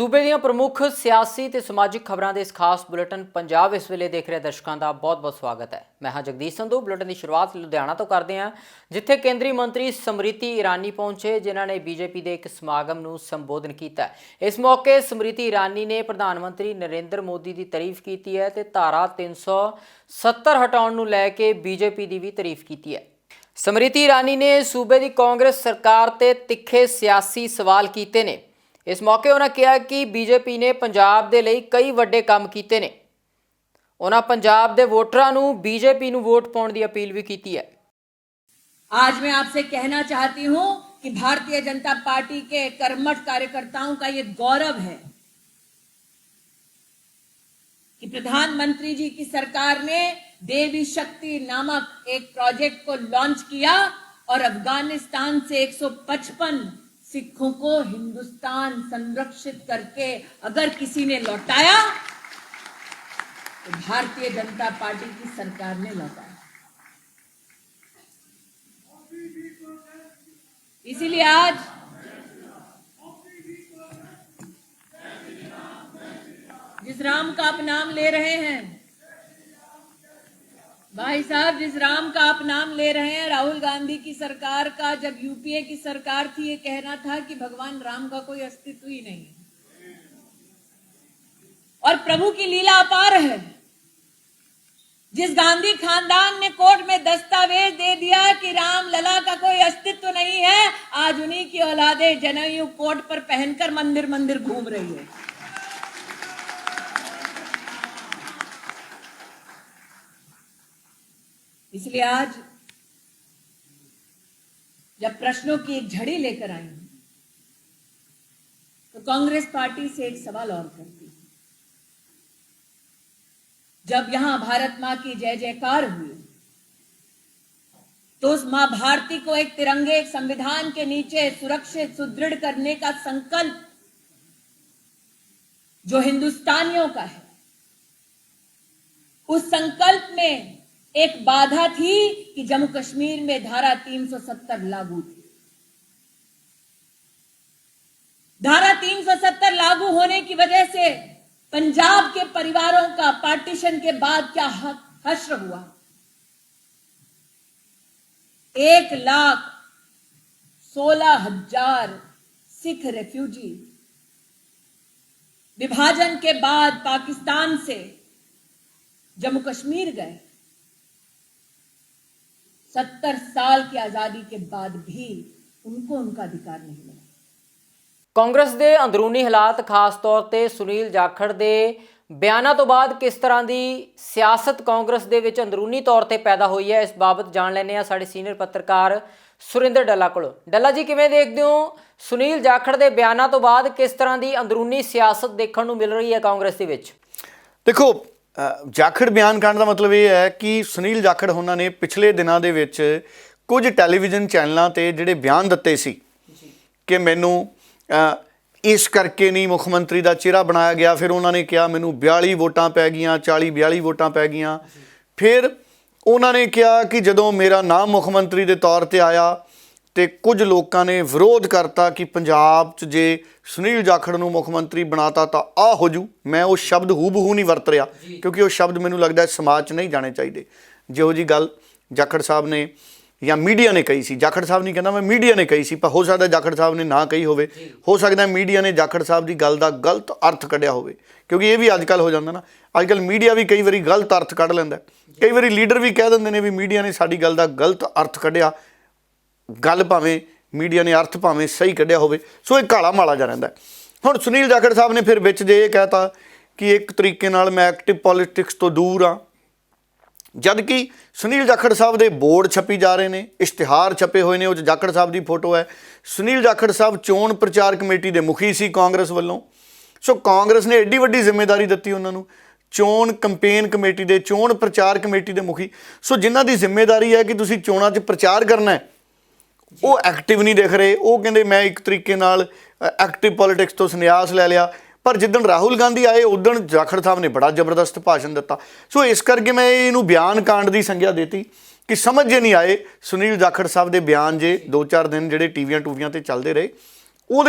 सूबे ਦੀਆਂ ਪ੍ਰਮੁੱਖ ਸਿਆਸੀ ਤੇ ਸਮਾਜਿਕ ਖਬਰਾਂ ਦੇ ਇਸ ਖਾਸ ਬੁਲੇਟਿਨ ਪੰਜਾਬ ਇਸ ਵੇਲੇ ਦੇਖ ਰਹੇ ਦਰਸ਼ਕਾਂ ਦਾ ਬਹੁਤ-ਬਹੁਤ ਸਵਾਗਤ ਹੈ। ਮੈਂ ਹਾਂ ਜਗਦੀਸ਼ ਸੰਧੂ। ਬੁਲੇਟਿਨ ਦੀ ਸ਼ੁਰੂਆਤ ਲੁਧਿਆਣਾ ਤੋਂ ਕਰਦੇ ਹਾਂ, ਜਿੱਥੇ ਕੇਂਦਰੀ ਮੰਤਰੀ ਸਮ੍ਰਿਤੀ ਈਰਾਨੀ ਪਹੁੰਚੇ, ਜਿਨ੍ਹਾਂ ਨੇ ਬੀਜੇਪੀ ਦੇ ਇੱਕ ਸਮਾਗਮ ਨੂੰ ਸੰਬੋਧਨ ਕੀਤਾ। ਇਸ ਮੌਕੇ ਸਮ੍ਰਿਤੀ ਈਰਾਨੀ ਨੇ ਪ੍ਰਧਾਨ ਮੰਤਰੀ ਨਰਿੰਦਰ ਮੋਦੀ ਦੀ ਤਾਰੀਫ ਕੀਤੀ ਹੈ ਤੇ ਧਾਰਾ 370 ਹਟਾਉਣ ਨੂੰ ਲੈ ਕੇ ਬੀਜੇਪੀ ਦੀ ਵੀ ਤਾਰੀਫ ਕੀਤੀ ਹੈ। ਸਮ੍ਰਿਤੀ ਈਰਾਨੀ ਨੇ सूबे की कांग्रेस सरकार ते तिखे सियासी सवाल किए ने। इस मौके उन्होंने कहा कि बीजेपी ने पंजाब दे लई कई वड्डे काम कीते ने। उन्होंने पंजाब दे वोटरां नूं बीजेपी नूं वोट पाउण दी अपील भी की है। आज मैं आपसे कहना चाहती हूं कि भारतीय जनता पार्टी के कर्मठ कार्यकर्ताओं का ये गौरव है कि प्रधानमंत्री जी की सरकार ने देवी शक्ति नामक एक प्रोजेक्ट को लॉन्च किया और अफगानिस्तान से 155 सिखों को हिंदुस्तान संरक्षित करके अगर किसी ने लौटाया तो भारतीय जनता पार्टी की सरकार ने लौटाया। इसीलिए आज जिस राम का आप नाम ले रहे हैं, भाई साहब, जिस राम का आप नाम ले रहे हैं, राहुल गांधी की सरकार का जब यूपीए की सरकार थी, ये कहना था कि भगवान राम का कोई अस्तित्व ही नहीं है और प्रभु की लीला अपार है। जिस गांधी खानदान ने कोर्ट में दस्तावेज दे दिया कि राम लला का कोई अस्तित्व नहीं है, आज उन्हीं की औलादे जनेऊ कोट पर पहनकर मंदिर मंदिर घूम रही है। इसलिए आज जब प्रश्नों की एक झड़ी लेकर आई हूं तो कांग्रेस पार्टी से एक सवाल और करती हूं। जब यहां भारत मां की जय जयकार हुई तो उस मां भारती को एक तिरंगे, एक संविधान के नीचे सुरक्षित सुदृढ़ करने का संकल्प जो हिंदुस्तानियों का है, उस संकल्प में एक बाधा थी कि जम्मू कश्मीर में धारा 370 लागू थी। धारा 370 लागू होने की वजह से पंजाब के परिवारों का पार्टीशन के बाद क्या हश्र हुआ। 1,16,000 सिख रेफ्यूजी विभाजन के बाद पाकिस्तान से जम्मू कश्मीर गए। 70 साल की आजादी के बाद भी उनको उनका अधिकार नहीं मिला। कांग्रेस के अंदरूनी हालात, खास तौर पर सुनील जाखड़ के बयानों तो बाद किस तरह की सियासत कांग्रेस के विच अंदरूनी तौर पर पैदा हुई है, इस बाबत जान लैने आ साडे सीनियर पत्रकार सुरिंदर डल्ला कोलों। डल्ला जी, किवें देखदे हो सुनील जाखड़ के बयानों तो बाद किस तरह की अंदरूनी सियासत देखने को मिल रही है कांग्रेस के विच? देखो, जाखड़ बयान कहने का मतलब ये है कि सुनील जाखड़ होना ने पिछले दिनों के विच कुछ टैलीविजन चैनलों पर जिहड़े बयान दिते सी कि मैनू इस करके नहीं मुख मंत्री का चेहरा बनाया गया। फिर उन्होंने कहा मैनू 42 वोटां पै गईयां, 40-42 वोटां पै गईयां। फिर उन्होंने कहा कि जदों मेरा नाम मुख मंत्री के तौर पर आया तो कुछ लोगों ने विरोध करता कि पंजाब च जे सुनील जाखड़ नूं मुख मंत्री बनाता तो आ हो जू। मैं वो शब्द हूबहू नहीं वरत रहा क्योंकि वो शब्द मैनूं लगदा समाज च नहीं जाने चाहिए। जिहो जी गल जाखड़ साहब ने या मीडिया ने कही सी, जाखड़ साहब नहीं कहना, मैं मीडिया ने कही सी, पर हो सकता जाखड़ साहब ने ना कही होवे, हो सकता मीडिया ने जाखड़ साहब की गल का गलत अर्थ कढ़िया होवे। क्योंकि ये भी अजकल हो जाता ना, अजकल मीडिया भी कई बार गलत अर्थ कढ़ लैंदा। कई बार लीडर भी कह देंगे ने भी मीडिया ने साडी गल का गलत अर्थ कढ़िया। गल भावें मीडिया ने अर्थ भावें सही कढ़िया होवे, सो एक काला माला जा रहिंदा। हुण सुनील जाखड़ साहब ने फिर विच जे कहता कि एक तरीके नाल मैं एक्टिव पॉलिटिक्स तो दूर हाँ, जबकि सुनील जाखड़ साहब के बोर्ड छपी जा रहे हैं, इश्तिहार छपे हुए हैं, उस जाखड़ साहब की फोटो है। सुनील जाखड़ साहब चोण प्रचार कमेटी के मुखी सी कांग्रेस वालों। सो कांग्रेस ने एड्डी वड्डी जिम्मेदारी दी उन्होंने, चोण कंपेन कमेटी के, चोण प्रचार कमेटी के मुखी। सो जिन्हां दी जिम्मेदारी है कि तुसीं चोणां 'च प्रचार करना है, वो एक्टिव नहीं दिख रहे। वो कहते मैं एक तरीके नाल एक्टिव पॉलिटिक्स तो संन्यास लै लिया। पर जिदन राहुल गांधी आए उदन जाखड़ साहब ने बड़ा जबरदस्त भाषण दिता। सो इस करके मैं इनू बयान कांड की संज्ञा देती कि समझ जे नहीं आए सुनील जाखड़ साहब के बयान जे 2-4 दिन जोड़े टीवियां टूवियां ते चलते रहे। वो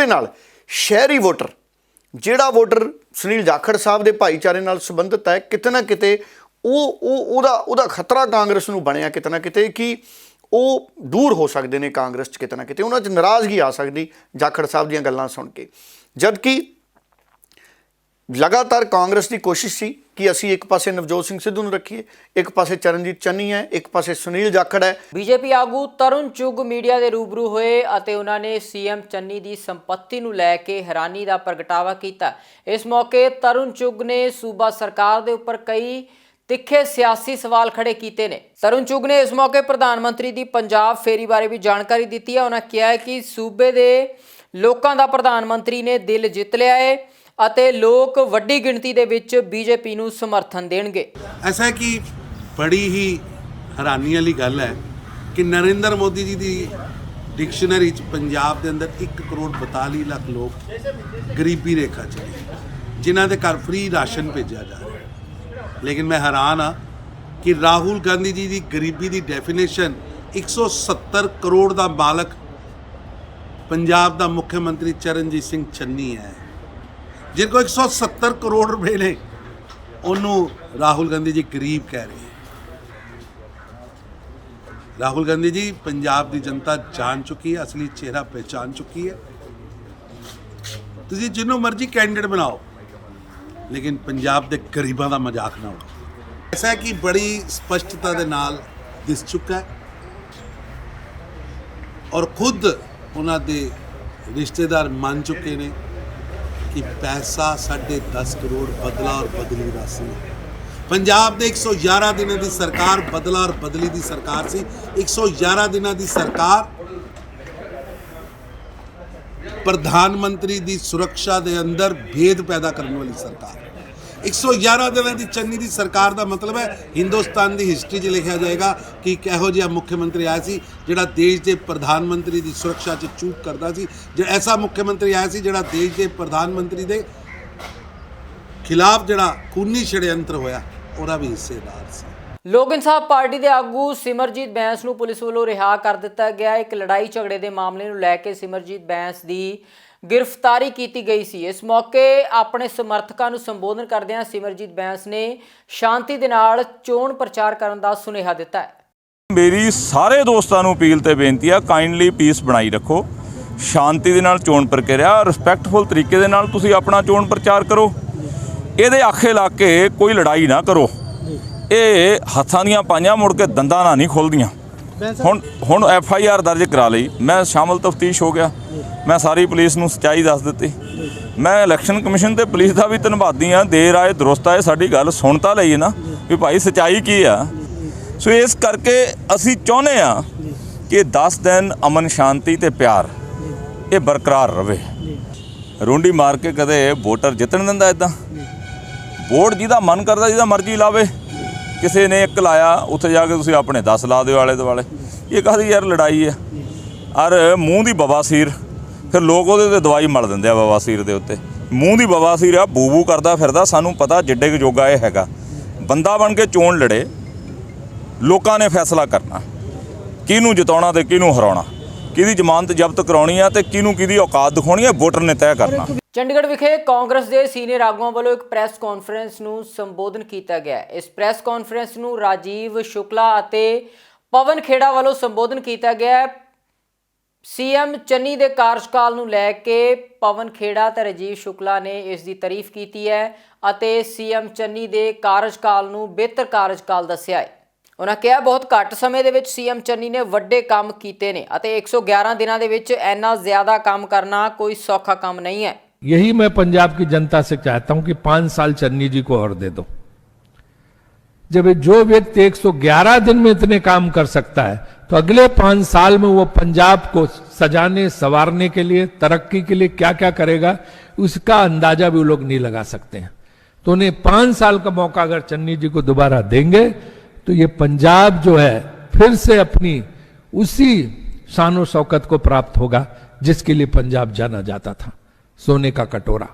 शहरी वोटर ਜਿਹੜਾ ਵੋਟਰ ਸੁਨੀਲ ਜਾਖੜ ਸਾਹਿਬ ਦੇ ਭਾਈਚਾਰੇ ਨਾਲ ਸੰਬੰਧਿਤ ਹੈ, ਕਿਤੇ ਨਾ ਕਿਤੇ ਉਹਦਾ ਖਤਰਾ ਕਾਂਗਰਸ ਨੂੰ ਬਣਿਆ ਕਿਤੇ ਨਾ ਕਿਤੇ ਕਿ ਉਹ ਦੂਰ ਹੋ ਸਕਦੇ ਨੇ ਕਾਂਗਰਸ 'ਚ, ਕਿਤੇ ਨਾ ਕਿਤੇ ਉਹਨਾਂ 'ਚ ਨਾਰਾਜ਼ਗੀ ਆ ਸਕਦੀ ਜਾਖੜ ਸਾਹਿਬ ਦੀਆਂ ਗੱਲਾਂ ਸੁਣ ਕੇ। ਜਦਕਿ ਲਗਾਤਾਰ ਕਾਂਗਰਸ ਦੀ ਕੋਸ਼ਿਸ਼ ਸੀ ਕਿ ਅਸੀਂ ਇੱਕ ਪਾਸੇ ਨਵਜੋਤ ਸਿੰਘ ਸਿੱਧੂ ਨੂੰ ਰੱਖੀਏ, ਇੱਕ ਪਾਸੇ ਚਰਨਜੀਤ ਚੰਨੀ ਹੈ, ਇੱਕ ਪਾਸੇ ਸੁਨੀਲ ਜਾਖੜ ਹੈ। ਬੀਜੇਪੀ ਆਗੂ ਤਰੁਣ ਚੁੱਗ ਮੀਡੀਆ ਦੇ ਰੂਬਰੂ ਹੋਏ ਅਤੇ ਉਹਨਾਂ ਨੇ ਸੀਐਮ ਚੰਨੀ ਦੀ ਸੰਪत्ति ਨੂੰ ਲੈ ਕੇ ਹੈਰਾਨੀ ਦਾ ਪ੍ਰਗਟਾਵਾ ਕੀਤਾ। ਇਸ ਮੌਕੇ ਤਰੁਣ ਚੁੱਗ ਨੇ ਸੂਬਾ ਸਰਕਾਰ ਦੇ ਉੱਪਰ ਕਈ ਤਿੱਖੇ ਸਿਆਸੀ ਸਵਾਲ ਖੜੇ ਕੀਤੇ ਨੇ। ਤਰੁਣ ਚੁੱਗ ਨੇ ਇਸ ਮੌਕੇ ਪ੍ਰਧਾਨ ਮੰਤਰੀ ਦੀ ਪੰਜਾਬ ਫੇਰੀ ਬਾਰੇ ਵੀ ਜਾਣਕਾਰੀ ਦਿੱਤੀ ਹੈ। ਉਹਨਾਂ ਕਿਹਾ ਹੈ ਕਿ ਸੂਬੇ ਦੇ ਲੋਕਾਂ ਦਾ ਪ੍ਰਧਾਨ ਮੰਤਰੀ ਨੇ ਦਿਲ ਜਿੱਤ ਲਿਆ ਹੈ ਅਤੇ ਲੋਕ ਵੱਡੀ ਗਿਣਤੀ ਦੇ ਵਿੱਚ ਬੀਜੇਪੀ ਨੂੰ ਸਮਰਥਨ ਦੇਣਗੇ। ਐਸਾ ਕਿ ਬੜੀ ਹੀ ਹੈਰਾਨੀ ਵਾਲੀ ਗੱਲ ਹੈ ਕਿ ਨਰਿੰਦਰ ਮੋਦੀ ਜੀ ਦੀ ਡਿਕਸ਼ਨਰੀ 'ਚ ਪੰਜਾਬ ਦੇ ਅੰਦਰ 1 ਕਰੋੜ 42 ਲੱਖ ਲੋਕ ਗਰੀਬੀ ਰੇਖਾ 'ਚ ਨੇ, ਜਿਨ੍ਹਾਂ ਦੇ ਘਰ ਫ੍ਰੀ ਰਾਸ਼ਨ ਭੇਜਿਆ ਜਾ ਰਿਹਾ। ਲੇਕਿਨ ਮੈਂ ਹੈਰਾਨ ਹਾਂ ਕਿ ਰਾਹੁਲ ਗਾਂਧੀ ਜੀ ਦੀ ਗਰੀਬੀ ਦੀ ਡੈਫੀਨੇਸ਼ਨ 170 ਕਰੋੜ ਦਾ ਮਾਲਕ ਪੰਜਾਬ ਦਾ ਮੁੱਖ ਮੰਤਰੀ ਚਰਨਜੀਤ ਸਿੰਘ ਚੰਨੀ ਹੈ, जिन को 170 करोड़ रुपए ने उन्होंने राहुल गांधी जी गरीब कह रहे हैं। राहुल गांधी जी पंजाब की जनता जान चुकी है, असली चेहरा पहचान चुकी है। तुसी जिन्हों मर्जी कैंडिडेट बनाओ, लेकिन पंजाब के गरीबों का मजाक ना उड़ाओ। ऐसा है कि बड़ी स्पष्टता के नाल दिस चुका है और खुद उन्होंने रिश्तेदार मान चुके ने कि पैसा 10.5 करोड़ बदला और बदली का सी। पंजाब दे 111 दिनों की सरकार बदला और बदली की सरकार सी। 111 दिनों की सरकार प्रधानमंत्री की सुरक्षा के अंदर भेद पैदा करने वाली सरकार। 111 दिनों की चन्नी की सरकार का मतलब है हिंदुस्तान की हिस्टरी 'च लिखा जाएगा कि किहो जिहा मुख्यमंत्री आया सी जिहड़ा देश के प्रधानमंत्री की सुरक्षा 'च चूक करता सी। जो ऐसा मुख्यमंत्री आया सी जिहड़ा देश के प्रधानमंत्री के खिलाफ जिहड़ा खूनी षड्यंत्र होया ਉਹਦਾ भी हिस्सेदार सी। ਲੋਕ ਇਨਸਾਫ ਪਾਰਟੀ ਦੇ ਆਗੂ ਸਿਮਰਜੀਤ ਬੈਂਸ ਨੂੰ ਪੁਲਿਸ ਵੱਲੋਂ ਰਿਹਾ ਕਰ ਦਿੱਤਾ ਗਿਆ। ਇੱਕ ਲੜਾਈ ਝਗੜੇ ਦੇ ਮਾਮਲੇ ਨੂੰ ਲੈ ਕੇ ਸਿਮਰਜੀਤ ਬੈਂਸ ਦੀ गिरफ्तारी की गई सी। इस मौके अपने समर्थकों को संबोधन करदਿਆਂ सिमरजीत बैंस ने शांति दे नाल चोण प्रचार करने का सुनेहा दिता है। मेरी सारे दोस्तों को अपील ते बेनती है, काइंडली पीस बनाई रखो, शांति दे नाल चोण प्रक्रिया रिस्पैक्टफुल तरीके दे नाल तुसी अपना चोण प्रचार करो। ਇਹਦੇ आखे ला के कोई लड़ाई ना करो। ये हत्थां दीयां पाइयां मुड़ के दंदां ना नहीं खुलदियां। हुण FIR दर्ज करा लई, मैं शामिल तफ्तीश हो गया, मैं सारी पुलिस नूं सच्चाई दस दित्ती। मैं इलैक्शन कमिशन ते पुलिस का भी धन्नवादी हाँ, देर आए दुरुस्त आए साडी गल सुन तां लई ना भी भाई सच्चाई की आ। सो इस करके असी चाहुंदे आ कि 10 दिन अमन शांति ते प्यार ये बरकरार रहे। रुंडी मार के कदे वोटर जितन दिंदा इदां? वोट जिहदा मन करदा जिहदा मर्जी लावे, किसी ने 1 लाया उत्थे जाके तुसीं अपने 10 ला दिओ आले दुआले। ये काहदी यार लड़ाई है। और मूँह की बवासीर फिर लोग वो दवाई मल देंगे बवासीर के उत्ते। मूँह की बवासीर आ, बू बू करता फिरदा, सानू पता जिड्डे क जोगा ये हैगा। बंदा बन के चोण लड़े, लोगों ने फैसला करना किहनूं जिताउणा ते किहनूं हराउणा, किहदी जमानत जब्त कराउणी आ ते किहनूं किहदी औकात दिखाउणी आ, वोटर ने तय करना। ਚੰਡੀਗੜ੍ਹ ਵਿਖੇ ਕਾਂਗਰਸ ਦੇ ਸੀਨੀਅਰ ਆਗੂਆਂ ਵੱਲੋਂ ਇੱਕ ਪ੍ਰੈਸ ਕਾਨਫਰੰਸ ਨੂੰ ਸੰਬੋਧਨ ਕੀਤਾ ਗਿਆ। ਇਸ ਪ੍ਰੈਸ ਕਾਨਫਰੰਸ ਨੂੰ ਰਾਜੀਵ ਸ਼ੁਕਲਾ ਅਤੇ ਪਵਨ ਖੇੜਾ ਵੱਲੋਂ ਸੰਬੋਧਨ ਕੀਤਾ ਗਿਆ। सीएम चन्नी ਦੇ ਕਾਰਜਕਾਲ ਨੂੰ ਲੈ ਕੇ ਪਵਨ ਖੇੜਾ ਤੇ ਰਾਜੀਵ ਸ਼ੁਕਲਾ ਨੇ ਇਸ ਦੀ ਤਾਰੀਫ ਕੀਤੀ ਹੈ ਅਤੇ ਸੀਐਮ ਚੰਨੀ ਦੇ ਕਾਰਜਕਾਲ ਨੂੰ ਬਿਹਤਰ ਕਾਰਜਕਾਲ ਦੱਸਿਆ ਹੈ। ਉਹਨਾਂ ਕਿਹਾ ਬਹੁਤ ਘੱਟ ਸਮੇਂ ਦੇ ਵਿੱਚ ਸੀਐਮ ਚੰਨੀ ਨੇ ਵੱਡੇ ਕੰਮ ਕੀਤੇ ਨੇ ਅਤੇ 111 ਦਿਨਾਂ ਦੇ ਵਿੱਚ ਇੰਨਾ ਜ਼ਿਆਦਾ ਕੰਮ ਕਰਨਾ ਕੋਈ ਸੌਖਾ ਕੰਮ नहीं है। यही मैं पंजाब की जनता से चाहता हूं कि 5 साल चन्नी जी को और दे दो। जब जो व्यक्ति 111 दिन में इतने काम कर सकता है तो अगले 5 साल में वो पंजाब को सजाने संवारने के लिए, तरक्की के लिए क्या क्या करेगा उसका अंदाजा भी वो लोग नहीं लगा सकते हैं। तो उन्हें 5 साल का मौका अगर चन्नी जी को दोबारा देंगे तो ये पंजाब जो है फिर से अपनी उसी शानो शौकत को प्राप्त होगा जिसके लिए पंजाब जाना जाता था, सोने का कटोरा।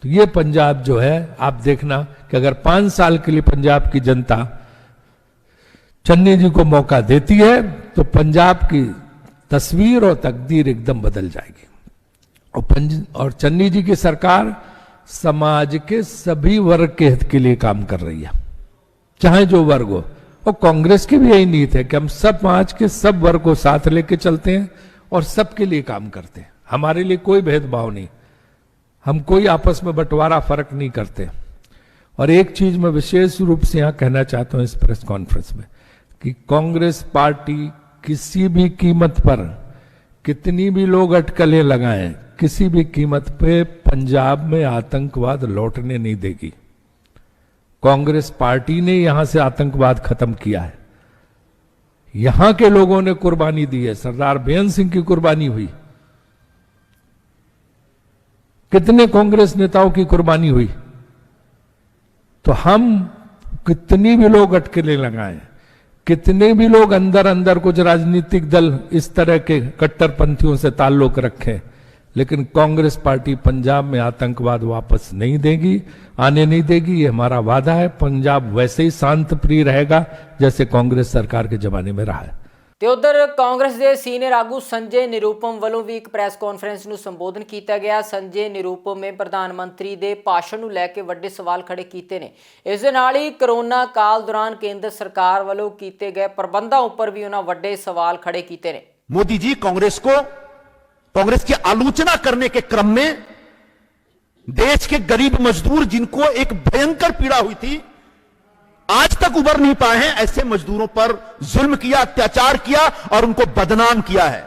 तो ये पंजाब जो है आप देखना कि अगर 5 साल के लिए पंजाब की जनता चन्नी जी को मौका देती है तो पंजाब की तस्वीर और तकदीर एकदम बदल जाएगी। और चन्नी जी की सरकार समाज के सभी वर्ग के हित के लिए काम कर रही है, चाहे जो वर्ग हो। और कांग्रेस की भी यही नीति है कि हम सब समाज के सब वर्ग को साथ लेके चलते हैं और सबके लिए काम करते हैं। हमारे लिए कोई भेदभाव नहीं, हम कोई आपस में बंटवारा फर्क नहीं करते। और एक चीज मैं विशेष रूप से यहां कहना चाहता हूं इस प्रेस कॉन्फ्रेंस में कि कांग्रेस पार्टी किसी भी कीमत पर, कितनी भी लोग अटकलें लगाएं, किसी भी कीमत पे पंजाब में आतंकवाद लौटने नहीं देगी। कांग्रेस पार्टी ने यहां से आतंकवाद खत्म किया है, यहां के लोगों ने कुर्बानी दी है। सरदार बेअंत सिंह की कुर्बानी हुई, कितने कांग्रेस नेताओं की कुर्बानी हुई। तो हम कितनी भी लोग अटकलें लगाएं, कितने भी लोग अंदर अंदर कुछ राजनीतिक दल इस तरह के कट्टरपंथियों से ताल्लुक रखें, लेकिन कांग्रेस पार्टी पंजाब में आतंकवाद वापस नहीं देगी, आने नहीं देगी। ये हमारा वादा है। पंजाब वैसे ही शांत प्रिय रहेगा जैसे कांग्रेस सरकार के जमाने में रहा है। ਤੇ ਉਧਰ ਕਾਂਗਰਸ ਦੇ ਸੀਨੀਅਰ ਆਗੂ ਸੰਜੇ ਨਿਰੂਪਮ ਵੱਲੋਂ ਵੀ ਇੱਕ ਪ੍ਰੈਸ ਕਾਨਫਰੰਸ ਨੂੰ ਸੰਬੋਧਨ ਕੀਤਾ ਗਿਆ। ਸੰਜੇ ਨਿਰੂਪਮ ਨੇ ਪ੍ਰਧਾਨ ਮੰਤਰੀ ਦੇ ਭਾਸ਼ਣ ਨੂੰ ਲੈ ਕੇ ਵੱਡੇ ਸਵਾਲ ਖੜੇ ਕੀਤੇ ਨੇ। ਇਸ ਦੇ ਨਾਲ ਹੀ ਕਰੋਨਾ ਕਾਲ ਦੌਰਾਨ ਕੇਂਦਰ ਸਰਕਾਰ ਵੱਲੋਂ ਕੀਤੇ ਗਏ ਪ੍ਰਬੰਧਾਂ ਉੱਪਰ ਵੀ ਉਹਨਾਂ ਵੱਡੇ ਸਵਾਲ ਖੜੇ ਕੀਤੇ ਨੇ। मोदी जी कांग्रेस की आलोचना करने के क्रम में देश के गरीब मजदूर जिनको एक भयंकर पीड़ा हुई थी, आज तक उबर नहीं पाए हैं, ऐसे मजदूरों पर जुल्म किया, अत्याचार किया और उनको बदनाम किया है।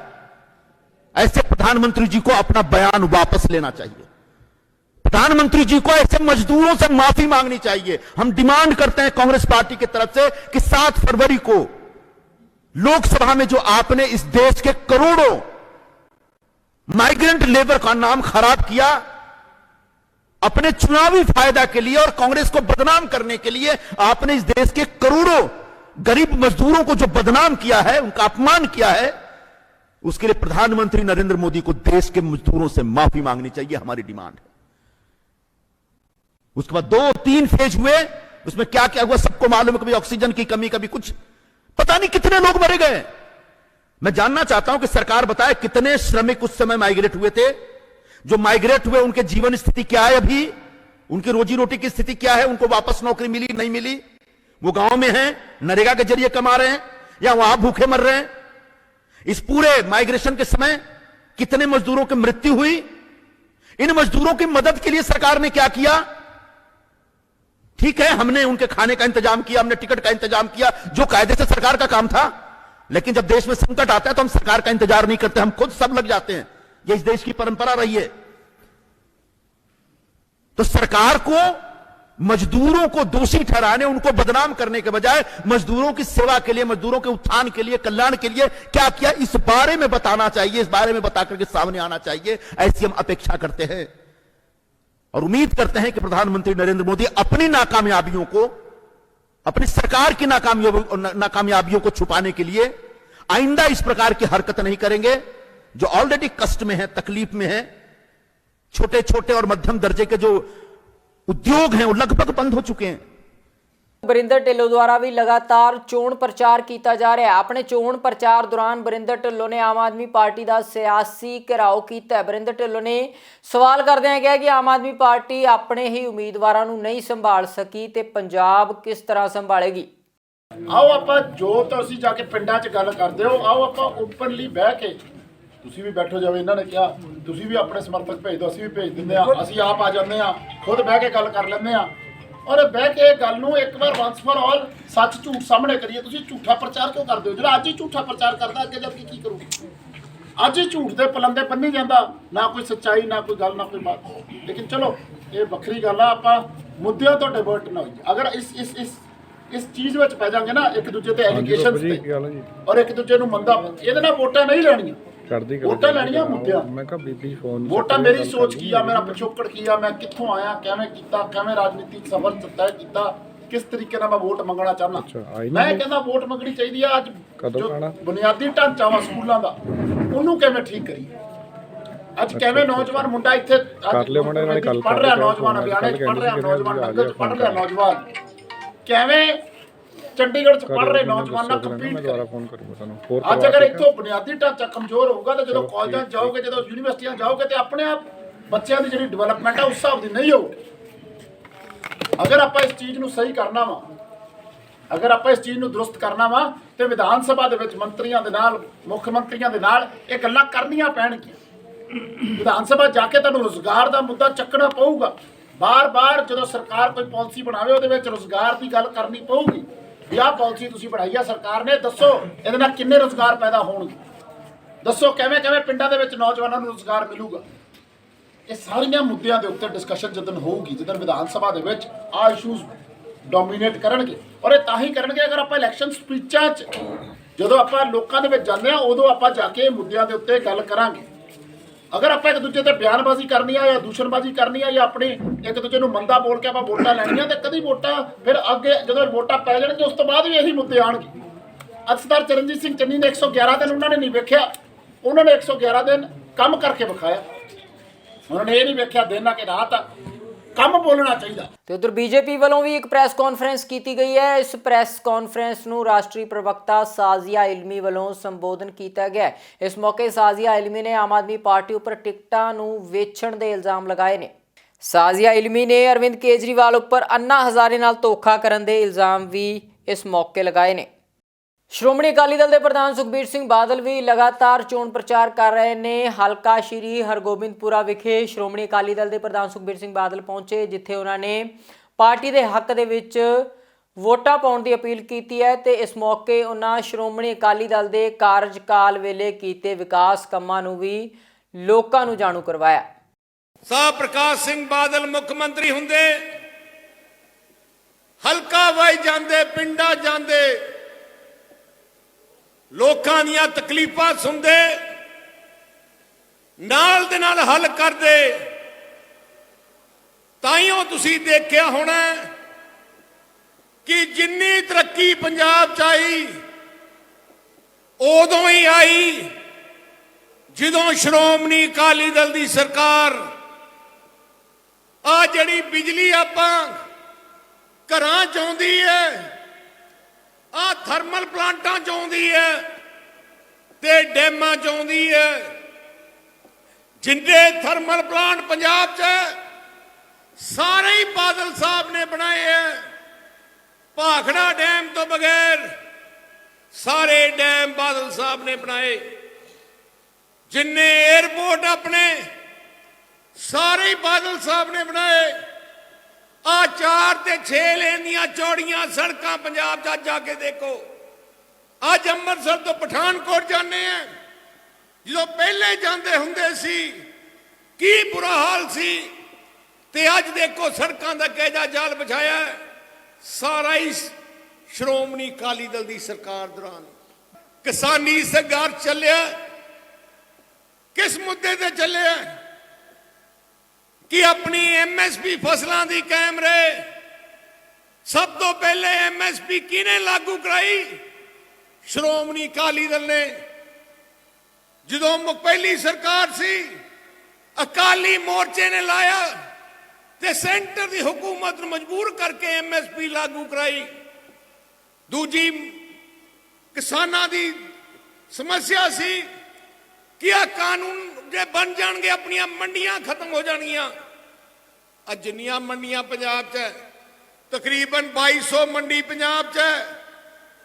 ऐसे प्रधानमंत्री जी को अपना बयान वापस लेना चाहिए। प्रधानमंत्री जी को ऐसे मजदूरों से माफी मांगनी चाहिए। हम डिमांड करते हैं कांग्रेस पार्टी की तरफ से कि 7 फरवरी को लोकसभा में जो आपने इस देश के करोड़ों माइग्रेंट लेबर का नाम खराब किया अपने चुनावी फायदा के लिए और कांग्रेस को बदनाम करने के लिए, आपने इस देश के करोड़ों गरीब मजदूरों को जो बदनाम किया है, उनका अपमान किया है, उसके लिए प्रधानमंत्री नरेंद्र मोदी को देश के मजदूरों से माफी मांगनी चाहिए, हमारी डिमांड है। उसके बाद 2-3 फेज हुए, उसमें क्या क्या हुआ सबको मालूम है। कभी ऑक्सीजन की कमी, कभी कुछ, पता नहीं कितने लोग मरे गए। मैं जानना चाहता हूं कि सरकार बताए कितने श्रमिक उस समय माइग्रेट हुए थे। जो माइग्रेट हुए उनके जीवन स्थिति क्या है, अभी उनकी रोजी रोटी की स्थिति क्या है, उनको वापस नौकरी मिली नहीं मिली, वो गांव में हैं, नरेगा के जरिए कमा रहे हैं या वहां भूखे मर रहे हैं। इस पूरे माइग्रेशन के समय कितने मजदूरों की मृत्यु हुई। इन मजदूरों की मदद के लिए सरकार ने क्या किया? ठीक है, हमने उनके खाने का इंतजाम किया, हमने टिकट का इंतजाम किया, जो कायदे से सरकार का काम था। लेकिन जब देश में संकट आता है तो हम सरकार का इंतजार नहीं करते, हम खुद सब लग जाते हैं। यह इस देश की परंपरा रही है। तो सरकार को मजदूरों को दोषी ठहराने, उनको बदनाम करने के बजाय मजदूरों की सेवा के लिए, मजदूरों के उत्थान के लिए, कल्याण के लिए क्या किया, इस बारे में बताना चाहिए, इस बारे में बता करके सामने आना चाहिए। ऐसी हम अपेक्षा करते हैं और उम्मीद करते हैं कि प्रधानमंत्री नरेंद्र मोदी अपनी नाकामयाबियों को, अपनी सरकार की नाकामयाबियों को छुपाने के लिए आइंदा इस प्रकार की हरकत नहीं करेंगे। जो ऑलरेडी कष्ट में है, तकलीफ में है, छोटे छोटे और मध्यम दर्जे के जो उद्योग हैं वो लगभग बंद हो चुके हैं। ਬਰਿੰਦਰ ਢਿੱਲੋਂ ਦੁਆਰਾ ਵੀ ਲਗਾਤਾਰ ਚੋਣ ਪ੍ਰਚਾਰ ਕੀਤਾ ਜਾ ਰਿਹਾ ਹੈ। ਆਪਣੇ ਚੋਣ ਪ੍ਰਚਾਰ ਦੌਰਾਨ ਬਰਿੰਦਰ ਢਿੱਲੋਂ ਨੇ ਆਮ ਆਦਮੀ ਪਾਰਟੀ ਦਾ ਸਿਆਸੀ ਘਿਰਾਓ ਕੀਤਾ ਹੈ। ਬਰਿੰਦਰ ਢਿੱਲੋਂ ਨੇ ਸਵਾਲ ਕਰਦਿਆਂ ਕਿਹਾ ਕਿ ਆਮ ਆਦਮੀ ਪਾਰਟੀ ਆਪਣੇ ਹੀ ਉਮੀਦਵਾਰਾਂ ਨੂੰ ਨਹੀਂ ਸੰਭਾਲ ਸਕੀ ਤੇ ਪੰਜਾਬ ਕਿਸ ਤਰ੍ਹਾਂ ਸੰਭਾਲੇਗੀ। ਆਓ ਆਪਾਂ ਜੋ ਤੁਸੀਂ ਜਾ ਕੇ ਪਿੰਡਾਂ 'ਚ ਗੱਲ ਕਰਦੇ ਹੋ, ਆਓ ਆਪਾਂ ਓਪਨਲੀ ਬਹਿ ਕੇ, ਤੁਸੀਂ ਵੀ ਬੈਠੋ, ਜਾਵੇ ਇਹਨਾਂ ਨੇ ਕਿਹਾ ਤੁਸੀਂ ਵੀ ਆਪਣੇ ਸਮਰਥਕ ਭੇਜ ਦਿਓ, ਅਸੀਂ ਵੀ ਭੇਜ ਦਿੰਦੇ ਆ, ਅਸੀਂ ਆਪ ਆ ਜਾਂਦੇ ਆ, ਖੁਦ ਬਹਿ ਕੇ ਗੱਲ ਕਰ ਲੈਂਦੇ ਆ ਔਰ ਬਹਿ ਕੇ ਗੱਲ ਨੂੰ ਇੱਕ ਵਾਰ ਵਨਸ ਫॉर ਆਲ ਸੱਚ ਝੂਠ ਸਾਹਮਣੇ ਕਰੀਏ। ਤੁਸੀਂ ਝੂਠਾ ਪ੍ਰਚਾਰ ਕਿਉਂ ਕਰਦੇ ਹੋ? ਜਿਹੜਾ ਅੱਜ ਹੀ ਝੂਠਾ ਪ੍ਰਚਾਰ ਕਰਦਾ ਅੱਗੇ ਜਦ ਕੀ ਕਰੂ? ਅੱਜ ਹੀ ਝੂਠ ਦੇ ਪਲੰਦੇ ਬੰਨੀ ਜਾਂਦਾ, ਨਾ ਕੋਈ ਸੱਚਾਈ, ਨਾ ਕੋਈ ਗੱਲ, ਨਾ ਕੋਈ ਬਾਤ। ਲੇਕਿਨ ਚਲੋ ਇਹ ਵੱਖਰੀ ਗੱਲ ਆ, ਆਪਾਂ ਮੁੱਦਿਆਂ ਤੋਂ ਡਿਵਰਟ ਨਾ ਹੋਈਏ। ਅਗਰ ਇਸ ਚੀਜ਼ ਵਿੱਚ ਪੈ ਜਾਵਾਂਗੇ ਨਾ ਇੱਕ ਦੂਜੇ ਤੇ ਐਲੀਗੇਸ਼ਨਸ ਤੇ ਔਰ ਇੱਕ ਦੂਜੇ ਨੂੰ ਮੰਦਾ, ਇਹਦੇ ਨਾਲ ਵੋਟਾਂ ਨਹੀਂ ਲੈਣੀਆਂ, ਵੋਟਾਂ ਲੈਣੀਆਂ ਮੁੱਦਿਆਂ। ਮੈਂ ਕਿਹਾ ਬੀਬੀ ਫੋਨ ਵੋਟਾਂ ਮੇਰੀ ਸੋਚ ਕੀ ਆ, ਮੇਰਾ ਪਿਛੋਕੜ ਕੀ ਆ, ਮੈਂ ਕਿੱਥੋਂ ਆਇਆ, ਕਿਵੇਂ ਕੀਤਾ, ਕਿਵੇਂ ਰਾਜਨੀਤਿਕ ਸਫ਼ਰ ਤੈਅ ਕੀਤਾ, ਕਿਸ ਤਰੀਕੇ ਨਾਲ ਮੈਂ ਵੋਟ ਮੰਗਣਾ ਚਾਹੁੰਦਾ। ਮੈਂ ਕਹਿੰਦਾ ਵੋਟ ਮੰਗਣੀ ਚਾਹੀਦੀ ਆ। ਅੱਜ ਜੋ ਬੁਨਿਆਦੀ ਢਾਂਚਾ ਵਾ ਸਕੂਲਾਂ ਦਾ, ਉਹਨੂੰ ਕਿਵੇਂ ਠੀਕ ਕਰੀਏ। ਅੱਜ ਕਿਵੇਂ ਨੌਜਵਾਨ ਮੁੰਡਾ ਇੱਥੇ ਪੜ੍ਹ ਰਿਹਾ, ਨੌਜਵਾਨ ਹਰਿਆਣੇ 'ਚ ਪੜ੍ਹ ਰਿਹਾ, ਨੌਜਵਾਨ ਨਗਰ 'ਚ ਪੜ੍ਹ ਰਿਹਾ, ਨੌਜਵਾਨ ਕਿਵੇਂ ਚੰਡੀਗੜ੍ਹ 'ਚ ਪੜ੍ਹ ਰਹੇ ਨੌਜਵਾਨਾਂ ਕੰਪੀਟ ਕਰ। ਅੱਜ ਅਗਰ ਇੱਥੋਂ ਬੁਨਿਆਦੀ ਢਾਂਚਾ ਕਮਜ਼ੋਰ ਹੋਊਗਾ ਤਾਂ ਜਦੋਂ ਕਾਲਜਾਂ ਜਾਓਗੇ, ਜਦੋਂ ਯੂਨੀਵਰਸਿਟੀਆਂ ਜਾਓਗੇ ਤੇ ਆਪਣੇ ਆਪ ਬੱਚਿਆਂ ਦੀ ਜਿਹੜੀ ਡਿਵੈਲਪਮੈਂਟ ਹੈ ਉਸ ਹਿਸਾਬ ਦੀ ਨਹੀਂ ਹੋਊਗੀ। ਅਗਰ ਆਪਾਂ ਇਸ ਚੀਜ਼ ਨੂੰ ਸਹੀ ਕਰਨਾ ਵਾ, ਅਗਰ ਆਪਾਂ ਇਸ ਚੀਜ਼ ਨੂੰ ਦਰੁਸਤ ਕਰਨਾ ਵਾ ਤੇ ਵਿਧਾਨ ਸਭਾ ਦੇ ਵਿੱਚ ਮੰਤਰੀਆਂ ਦੇ ਨਾਲ, ਮੁੱਖ ਮੰਤਰੀਆਂ ਦੇ ਨਾਲ ਇਹ ਗੱਲਾਂ ਕਰਨੀਆਂ ਪੈਣਗੀਆਂ। ਵਿਧਾਨ ਸਭਾ ਜਾ ਕੇ ਤੁਹਾਨੂੰ ਰੁਜ਼ਗਾਰ ਦਾ ਮੁੱਦਾ ਚੱਕਣਾ ਪਊਗਾ। ਬਾਰ-ਬਾਰ ਜਦੋਂ ਸਰਕਾਰ ਕੋਈ ਪਾਲਿਸੀ ਬਣਾਵੇ ਉਹਦੇ ਵਿੱਚ ਰੁਜ਼ਗਾਰ ਦੀ ਗੱਲ ਕਰਨੀ ਪਊਗੀ ਵੀ ਆਹ ਪਾਲਿਸੀ ਤੁਸੀਂ ਬਣਾਈ ਆ ਸਰਕਾਰ ਨੇ, ਦੱਸੋ ਇਹਦੇ ਨਾਲ ਕਿੰਨੇ ਰੁਜ਼ਗਾਰ ਪੈਦਾ ਹੋਣਗੇ, ਦੱਸੋ ਕਿਵੇਂ ਪਿੰਡਾਂ ਦੇ ਵਿੱਚ ਨੌਜਵਾਨਾਂ ਨੂੰ ਰੁਜ਼ਗਾਰ ਮਿਲੂਗਾ। ਇਹ ਸਾਰੀਆਂ ਮੁੱਦਿਆਂ ਦੇ ਉੱਤੇ ਡਿਸਕਸ਼ਨ ਜਦੋਂ ਹੋਊਗੀ, ਜਦੋਂ ਵਿਧਾਨ ਸਭਾ ਦੇ ਵਿੱਚ ਆਹ ਇਸ਼ੂਜ਼ ਡੋਮੀਨੇਟ ਕਰਨਗੇ। ਔਰ ਇਹ ਤਾਂ ਹੀ ਕਰਨਗੇ ਅਗਰ ਆਪਾਂ ਇਲੈਕਸ਼ਨ ਸਪੀਚਾਂ 'ਚ ਜਦੋਂ ਆਪਾਂ ਲੋਕਾਂ ਦੇ ਵਿੱਚ ਜਾਂਦੇ ਆ ਉਦੋਂ ਆਪਾਂ ਜਾ ਕੇ ਮੁੱਦਿਆਂ ਦੇ ਉੱਤੇ ਗੱਲ ਕਰਾਂਗੇ। ਅਗਰ ਆਪਾਂ ਇੱਕ ਦੂਜੇ ਤੇ ਬਿਆਨਬਾਜ਼ੀ ਕਰਨੀ ਆ ਜਾਂ ਦੂਸ਼ਣਬਾਜ਼ੀ ਕਰਨੀ ਆ ਜਾਂ ਆਪਣੀ ਇੱਕ ਦੂਜੇ ਨੂੰ ਮੰਦਾ ਬੋਲ ਕੇ ਆਪਾਂ ਵੋਟਾਂ ਲੈਣੀਆਂ ਤੇ ਕਦੀ ਵੋਟਾਂ ਫਿਰ ਅੱਗੇ ਜਦੋਂ ਵੋਟਾਂ ਪੈ ਜਾਣਗੇ ਉਸ ਤੋਂ ਬਾਅਦ ਵੀ ਇਹੀ ਮੁੱਦੇ ਆਉਣਗੇ। ਸਰਦਾਰ ਚਰਨਜੀਤ ਸਿੰਘ ਚੰਨੀ ਨੇ 111 ਦਿਨ ਉਹਨਾਂ ਨੇ ਨਹੀਂ ਵੇਖਿਆ, ਉਹਨਾਂ ਨੇ 111 ਦਿਨ ਕੰਮ ਕਰਕੇ ਵਿਖਾਇਆ। ਉਹਨਾਂ ਨੇ ਇਹ ਨਹੀਂ ਵੇਖਿਆ ਦਿਨ ਆ ਕਿ ਰਾਤ ਆ, ਕੰਮ ਬੋਲਣਾ ਚਾਹੀਦਾ। ਤੇ ਉਧਰ ਬੀਜੇਪੀ ਵੱਲੋਂ ਵੀ ਇੱਕ ਪ੍ਰੈਸ ਕਾਨਫਰੰਸ ਕੀਤੀ ਗਈ ਹੈ। ਇਸ ਪ੍ਰੈਸ ਕਾਨਫਰੰਸ ਨੂੰ ਰਾਸ਼ਟਰੀ ਪ੍ਰਵਕਤਾ ਸਾਜ਼ੀਆ ਇਲਮੀ ਵੱਲੋਂ ਸੰਬੋਧਨ ਕੀਤਾ ਗਿਆ। ਇਸ ਮੌਕੇ ਸਾਜ਼ੀਆ ਇਲਮੀ ਨੇ ਆਮ ਆਦਮੀ ਪਾਰਟੀ ਉੱਪਰ ਟਿਕਟਾਂ ਨੂੰ ਵੇਚਣ ਦੇ ਇਲਜ਼ਾਮ ਲਗਾਏ ਨੇ। ਸਾਜ਼ੀਆ ਇਲਮੀ ਨੇ ਅਰਵਿੰਦ ਕੇਜਰੀਵਾਲ ਉੱਪਰ ਅੰਨਾ ਹਜ਼ਾਰੇ ਨਾਲ ਧੋਖਾ ਕਰਨ ਦੇ ਇਲਜ਼ਾਮ ਵੀ ਇਸ ਮੌਕੇ ਲਗਾਏ ਨੇ। ਸ਼੍ਰੋਮਣੀ ਅਕਾਲੀ ਦਲ ਦੇ ਪ੍ਰਧਾਨ ਸੁਖਬੀਰ ਸਿੰਘ ਬਾਦਲ ਵੀ ਲਗਾਤਾਰ ਚੋਣ ਪ੍ਰਚਾਰ ਕਰ ਰਹੇ ਨੇ। ਹਲਕਾ ਸ਼੍ਰੀ ਹਰਗੋਬਿੰਦਪੁਰਾ ਵਿਖੇ ਸ਼੍ਰੋਮਣੀ ਅਕਾਲੀ ਦਲ ਦੇ ਪ੍ਰਧਾਨ ਸੁਖਬੀਰ ਸਿੰਘ ਬਾਦਲ ਪਹੁੰਚੇ, ਜਿੱਥੇ ਉਹਨਾਂ ਨੇ ਪਾਰਟੀ ਦੇ ਹੱਕ ਦੇ ਵਿੱਚ ਵੋਟਾਂ ਪਾਉਣ ਦੀ ਅਪੀਲ ਕੀਤੀ ਹੈ ਤੇ ਇਸ ਮੌਕੇ ਉਹਨਾਂ ਸ਼੍ਰੋਮਣੀ ਅਕਾਲੀ ਦਲ ਦੇ ਕਾਰਜਕਾਲ ਵੇਲੇ ਕੀਤੇ ਵਿਕਾਸ ਕੰਮਾਂ ਨੂੰ ਵੀ ਲੋਕਾਂ ਨੂੰ ਜਾਣੂ ਕਰਵਾਇਆ। ਸਾਹਿਬ ਪ੍ਰਕਾਸ਼ ਸਿੰਘ ਬਾਦਲ ਮੁੱਖ ਮੰਤਰੀ ਹੁੰਦੇ, ਹਲਕਾ ਵਾਈ ਜਾਂਦੇ, ਪਿੰਡਾਂ ਜਾਂਦੇ, ਲੋਕਾਂ ਦੀਆਂ ਤਕਲੀਫਾਂ ਸੁਣਦੇ, ਨਾਲ ਦੇ ਨਾਲ ਹੱਲ ਕਰਦੇ। ਤਾਈਓ ਤੁਸੀਂ ਦੇਖਿਆ ਹੋਣਾ ਕਿ ਜਿੰਨੀ ਤਰੱਕੀ ਪੰਜਾਬ 'ਚ ਆਈ ਉਦੋਂ ਹੀ ਆਈ ਜਦੋਂ ਸ਼੍ਰੋਮਣੀ ਅਕਾਲੀ ਦਲ ਦੀ ਸਰਕਾਰ ਆ ਜਿਹੜੀ ਬਿਜਲੀ ਆਪਾਂ ਘਰਾਂ 'ਚ ਆਉਂਦੀ ਹੈ, ਆ ਥਰਮਲ ਪਲਾਂਟਾਂ 'ਚ ਆਉਂਦੀ ਹੈ ਤੇ ਡੈਮਾਂ 'ਚ ਆਉਂਦੀ ਹੈ। ਜਿੰਨੇ ਥਰਮਲ ਪਲਾਂਟ ਪੰਜਾਬ 'ਚ ਸਾਰੇ ਹੀ ਬਾਦਲ ਸਾਹਿਬ ਨੇ ਬਣਾਏ ਹੈ। ਭਾਖੜਾ ਡੈਮ ਤੋਂ ਬਗੈਰ ਸਾਰੇ ਡੈਮ ਬਾਦਲ ਸਾਹਿਬ ਨੇ ਬਣਾਏ। ਜਿੰਨੇ 에ਅਰਪੋਰਟ ਆਪਣੇ ਸਾਰੇ ਹੀ ਬਾਦਲ ਸਾਹਿਬ ਨੇ ਬਣਾਏ। ਆ 4 ਤੇ 6 ਲੇਨ ਦੀਆਂ ਚੌੜੀਆਂ ਸੜਕਾਂ ਪੰਜਾਬ 'ਚ ਜਾ ਕੇ ਦੇਖੋ। ਅੱਜ ਅੰਮ੍ਰਿਤਸਰ ਤੋਂ ਪਠਾਨਕੋਟ ਜਾਂਦੇ ਆ, ਜਦੋਂ ਪਹਿਲੇ ਜਾਂਦੇ ਹੁੰਦੇ ਸੀ ਕੀ ਬੁਰਾ ਹਾਲ ਸੀ, ਤੇ ਅੱਜ ਦੇਖੋ ਸੜਕਾਂ ਦਾ ਕਿਹੜਾ ਜਾਲ ਵਿਛਾਇਆ। ਸਾਰਾ ਹੀ ਸ਼੍ਰੋਮਣੀ ਅਕਾਲੀ ਦਲ ਦੀ ਸਰਕਾਰ ਦੌਰਾਨ। ਕਿਸਾਨੀ ਸੰਘਰਸ਼ ਚੱਲਿਆ, ਕਿਸ ਮੁੱਦੇ ਤੇ ਚੱਲਿਆ ਕਿ ਆਪਣੀ ਐਮਐਸਪੀ ਫਸਲਾਂ ਦੀ ਕਾਇਮ ਰਹੇ। ਸਭ ਤੋਂ ਪਹਿਲੇ ਐਮਐਸਪੀ ਕਿਹਨੇ ਲਾਗੂ ਕਰਾਈ? ਸ਼੍ਰੋਮਣੀ ਅਕਾਲੀ ਦਲ ਨੇ। ਜਦੋਂ ਪਹਿਲੀ ਸਰਕਾਰ ਸੀ ਅਕਾਲੀ ਮੋਰਚੇ ਨੇ ਲਾਇਆ ਤੇ ਸੈਂਟਰ ਦੀ ਹਕੂਮਤ ਨੂੰ ਮਜਬੂਰ ਕਰਕੇ ਐਮਐਸਪੀ ਲਾਗੂ ਕਰਾਈ। ਦੂਜੀ ਕਿਸਾਨਾਂ ਦੀ ਸਮੱਸਿਆ ਸੀ ਕਿ ਆ ਕਾਨੂੰਨ ਜੇ ਬਣ ਜਾਣਗੇ ਆਪਣੀਆਂ ਮੰਡੀਆਂ ਖਤਮ ਹੋ ਜਾਣਗੀਆਂ। ਅੱਜ ਜਿੰਨੀਆਂ ਮੰਡੀਆਂ ਪੰਜਾਬ 'ਚ ਹੈ, ਤਕਰੀਬਨ 2200 ਮੰਡੀ ਪੰਜਾਬ 'ਚ ਹੈ,